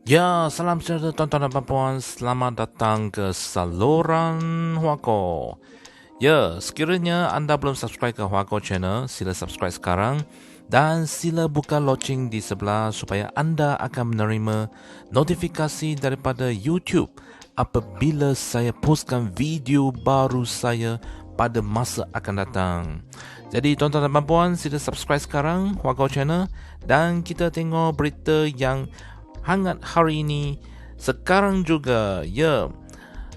Ya, salam sejahtera tuan-tuan dan puan. Selamat datang ke saluran Huako. Ya, sekiranya anda belum subscribe ke Huako channel, sila subscribe sekarang dan sila buka loceng di sebelah supaya anda akan menerima notifikasi daripada YouTube apabila saya postkan video baru saya pada masa akan datang. Jadi tuan-tuan dan puan, sila subscribe sekarang Huako channel dan kita tengok berita yang hangat hari ini. Sekarang juga, ya,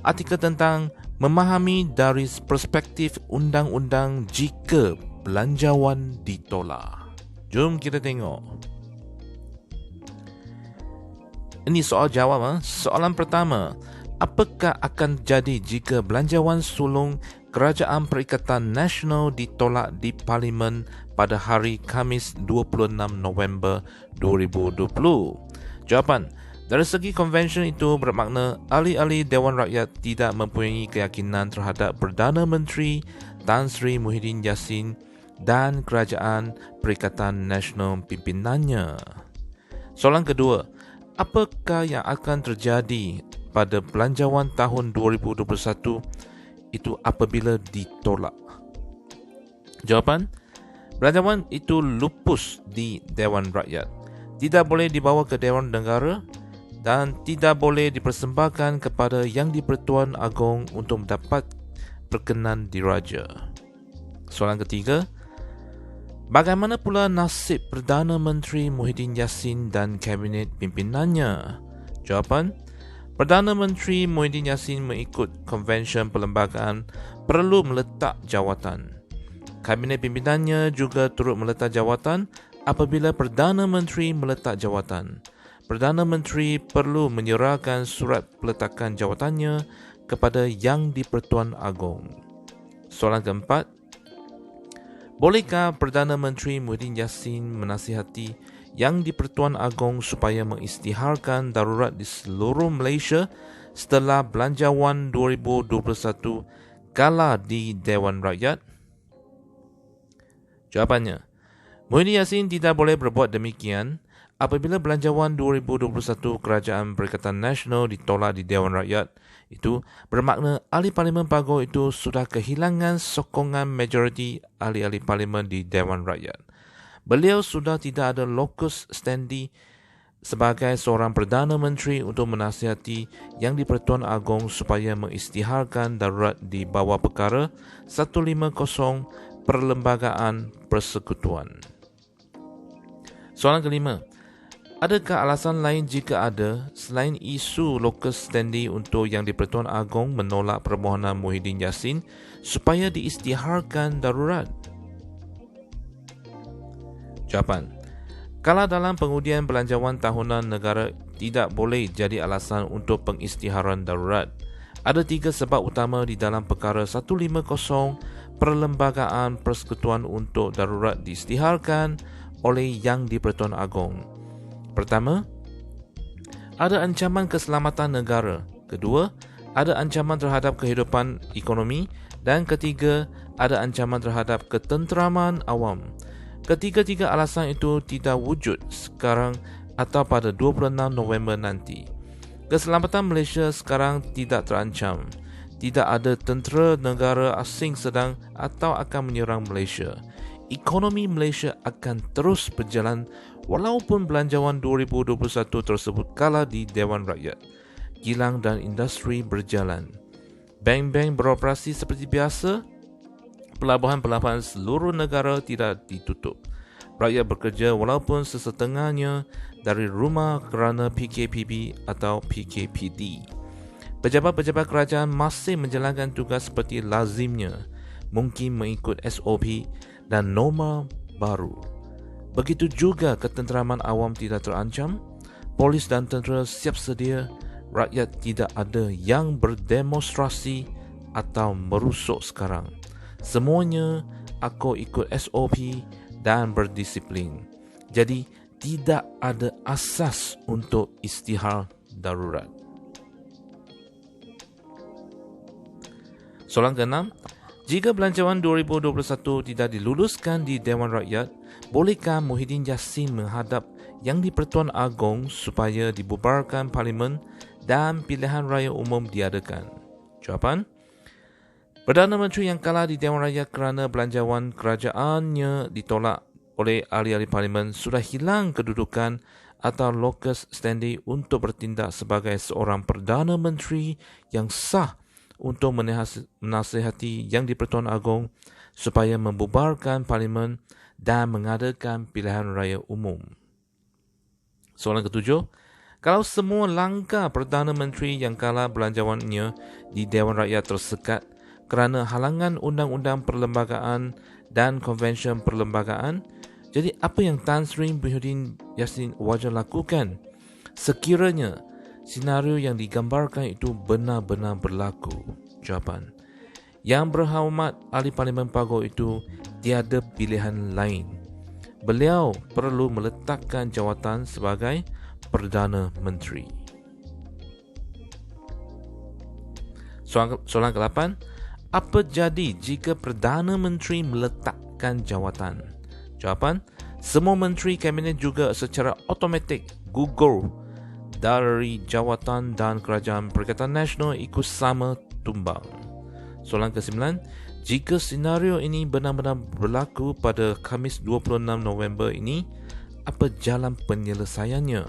artikel tentang memahami dari perspektif undang-undang jika belanjawan ditolak. Jom kita tengok. Ini soal jawab. Soalan pertama, apakah akan jadi jika belanjawan sulung Kerajaan Perikatan Nasional ditolak di Parlimen pada hari Khamis 26 November 2020? Jawapan, dari segi konvensyen itu bermakna ahli-ahli Dewan Rakyat tidak mempunyai keyakinan terhadap Perdana Menteri Tan Sri Muhyiddin Yassin dan Kerajaan Perikatan Nasional pimpinannya. Soalan kedua, apakah yang akan terjadi pada belanjawan tahun 2021 itu apabila ditolak? Jawapan, belanjawan itu lupus di Dewan Rakyat, tidak boleh dibawa ke Dewan Negara dan tidak boleh dipersembahkan kepada Yang di-Pertuan Agong untuk mendapat perkenan diraja. Soalan ketiga, bagaimana pula nasib Perdana Menteri Muhyiddin Yassin dan Kabinet pimpinannya? Jawapan, Perdana Menteri Muhyiddin Yassin mengikut konvensyen perlembagaan perlu meletak jawatan. Kabinet pimpinannya juga turut meletak jawatan apabila Perdana Menteri meletak jawatan. Perdana Menteri perlu menyerahkan surat peletakan jawatannya kepada Yang di-Pertuan Agong. Soalan keempat, bolehkah Perdana Menteri Muhyiddin Yassin menasihati Yang di-Pertuan Agong supaya mengisytiharkan darurat di seluruh Malaysia setelah belanjawan 2021 kalah di Dewan Rakyat? Jawapannya, Muhyiddin Yassin tidak boleh berbuat demikian apabila belanjawan 2021 Kerajaan Perikatan Nasional ditolak di Dewan Rakyat. Itu bermakna ahli Parlimen Pago itu sudah kehilangan sokongan majoriti ahli-ahli Parlimen di Dewan Rakyat. Beliau sudah tidak ada locus standi sebagai seorang Perdana Menteri untuk menasihati Yang di-Pertuan Agong supaya mengisytiharkan darurat di bawah perkara 150 Perlembagaan Persekutuan. Soalan kelima, adakah alasan lain jika ada selain isu locus standi untuk Yang di-Pertuan Agong menolak permohonan Muhyiddin Yassin supaya diisytiharkan darurat? Jawapan, kalau dalam pengundian belanjawan tahunan negara tidak boleh jadi alasan untuk pengisytiharan darurat. Ada tiga sebab utama di dalam perkara 150 Perlembagaan Persekutuan untuk darurat diisytiharkan oleh Yang di-Pertuan Agong. Pertama, ada ancaman keselamatan negara. Kedua, ada ancaman terhadap kehidupan ekonomi. Dan ketiga, ada ancaman terhadap ketenteraman awam. Ketiga-tiga alasan itu tidak wujud sekarang atau pada 26 November nanti. Keselamatan Malaysia sekarang tidak terancam. Tidak ada tentera negara asing sedang atau akan menyerang Malaysia. Ekonomi Malaysia akan terus berjalan walaupun belanjawan 2021 tersebut kalah di Dewan Rakyat. Kilang dan industri berjalan. Bank-bank beroperasi seperti biasa. Pelabuhan-pelabuhan seluruh negara tidak ditutup. Rakyat bekerja walaupun sesetengahnya dari rumah kerana PKPB atau PKPD. Pejabat-pejabat kerajaan masih menjalankan tugas seperti lazimnya, mungkin mengikut SOP dan norma baru. Begitu juga ketenteraman awam tidak terancam, polis dan tentera siap sedia, rakyat tidak ada yang berdemonstrasi atau merusuk sekarang. Semuanya aku ikut SOP dan berdisiplin. Jadi tidak ada asas untuk isytihar darurat. Soalan ke-6, jika belanjawan 2021 tidak diluluskan di Dewan Rakyat, bolehkah Muhyiddin Yassin menghadap Yang di-Pertuan Agong supaya dibubarkan Parlimen dan pilihan raya umum diadakan. Jawapan: Perdana Menteri yang kalah di Dewan Rakyat kerana belanjawan kerajaannya ditolak oleh ahli-ahli Parlimen sudah hilang kedudukan atau locus standi untuk bertindak sebagai seorang Perdana Menteri yang sah untuk menasihati Yang di-Pertuan Agong supaya membubarkan Parlimen dan mengadakan pilihan raya umum. Soalan ketujuh, kalau semua langkah Perdana Menteri yang kalah belanjawannya di Dewan Rakyat tersekat kerana halangan undang-undang perlembagaan dan konvensyen perlembagaan, jadi apa yang Tan Sri Muhyiddin Yassin wajar lakukan sekiranya senario yang digambarkan itu benar-benar berlaku? Jawapan: Yang berhormat Ahli Parlimen Pagoh itu tiada pilihan lain. Beliau perlu meletakkan jawatan sebagai Perdana Menteri. Soalan ke-8, apa jadi jika Perdana Menteri meletakkan jawatan? Jawapan: semua menteri kabinet juga secara automatik gugur dari jawatan dan Kerajaan Perikatan Nasional ikut sama tumbang. Soalan ke-9, jika senario ini benar-benar berlaku pada Khamis 26 November ini, apa jalan penyelesaiannya?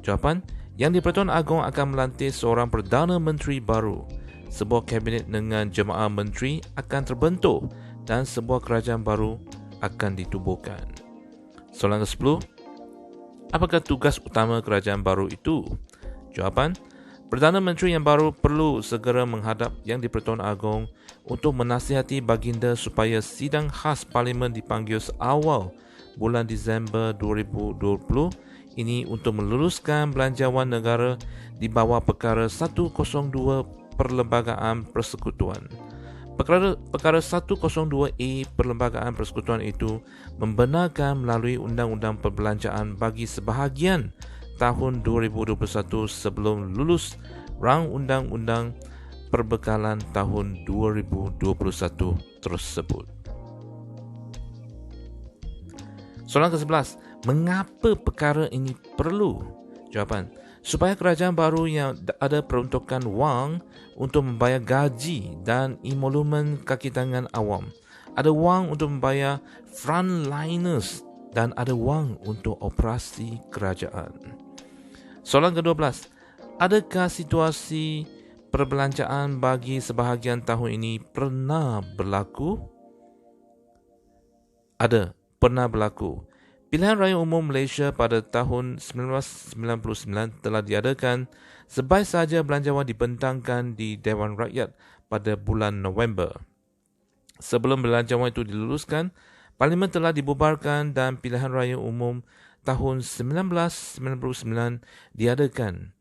Jawapan: Yang di-Pertuan Agong akan melantik seorang Perdana Menteri baru. Sebuah kabinet dengan jemaah menteri akan terbentuk dan sebuah kerajaan baru akan ditubuhkan. Soalan ke-10, apakah tugas utama kerajaan baru itu? Jawapan: Perdana Menteri yang baru perlu segera menghadap Yang di-Pertuan Agong untuk menasihati baginda supaya sidang khas Parlimen dipanggil awal bulan Disember 2020 ini untuk meluluskan belanjawan negara di bawah Perkara 102 Perlembagaan Persekutuan. Perkara 102A Perlembagaan Persekutuan itu membenarkan melalui Undang-Undang Perbelanjaan bagi sebahagian tahun 2021 sebelum lulus rang Undang-Undang Perbekalan tahun 2021 tersebut. Soalan ke-11, mengapa perkara ini perlu? Jawapan: supaya kerajaan baru yang ada peruntukan wang untuk membayar gaji dan emolumen kaki tangan awam, ada wang untuk membayar frontliners dan ada wang untuk operasi kerajaan. Soalan ke-12, adakah situasi perbelanjaan bagi sebahagian tahun ini pernah berlaku? Ada, pernah berlaku. Pilihan Raya Umum Malaysia pada tahun 1999 telah diadakan sebaik sahaja belanjawan dibentangkan di Dewan Rakyat pada bulan November. Sebelum belanjawan itu diluluskan, Parlimen telah dibubarkan dan Pilihan Raya Umum tahun 1999 diadakan.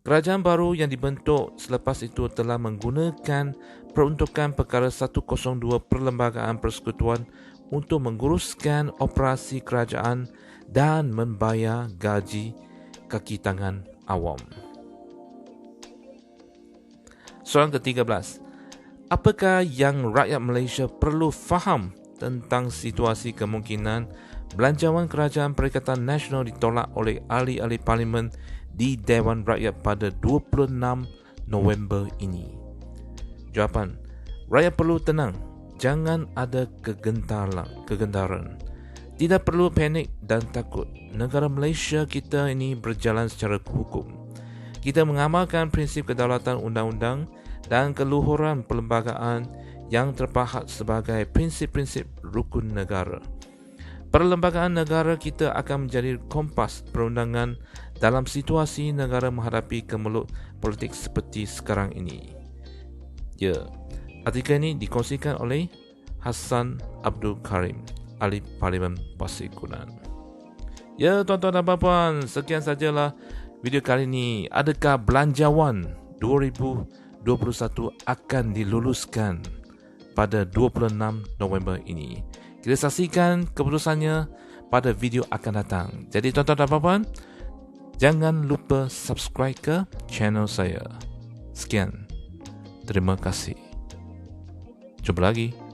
Kerajaan baru yang dibentuk selepas itu telah menggunakan peruntukan Perkara 102 Perlembagaan Persekutuan untuk menguruskan operasi kerajaan dan membayar gaji kaki tangan awam. Soalan ke-13, apakah yang rakyat Malaysia perlu faham tentang situasi kemungkinan belanjawan Kerajaan Perikatan Nasional ditolak oleh ahli-ahli Parlimen di Dewan Rakyat pada 26 November ini? Jawapan: rakyat perlu tenang, jangan ada kegentaran. Tidak perlu panik dan takut. Negara Malaysia kita ini berjalan secara hukum. Kita mengamalkan prinsip kedaulatan undang-undang dan keluhuran perlembagaan yang terpahat sebagai prinsip-prinsip rukun negara. Perlembagaan negara kita akan menjadi kompas perundangan dalam situasi negara menghadapi kemelut politik seperti sekarang ini. Ya, artikel ini dikongsikan oleh Hassan Abdul Karim, ahli Parlimen Pasir Kunan. Ya, tuan-tuan dan puan-puan, sekian sajalah video kali ini. Adakah belanjawan 2021 akan diluluskan pada 26 November ini? Kita saksikan keputusannya pada video akan datang. Jadi tuan-tuan dan puan-puan, jangan lupa subscribe ke channel saya. Sekian. Terima kasih. Jumpa lagi.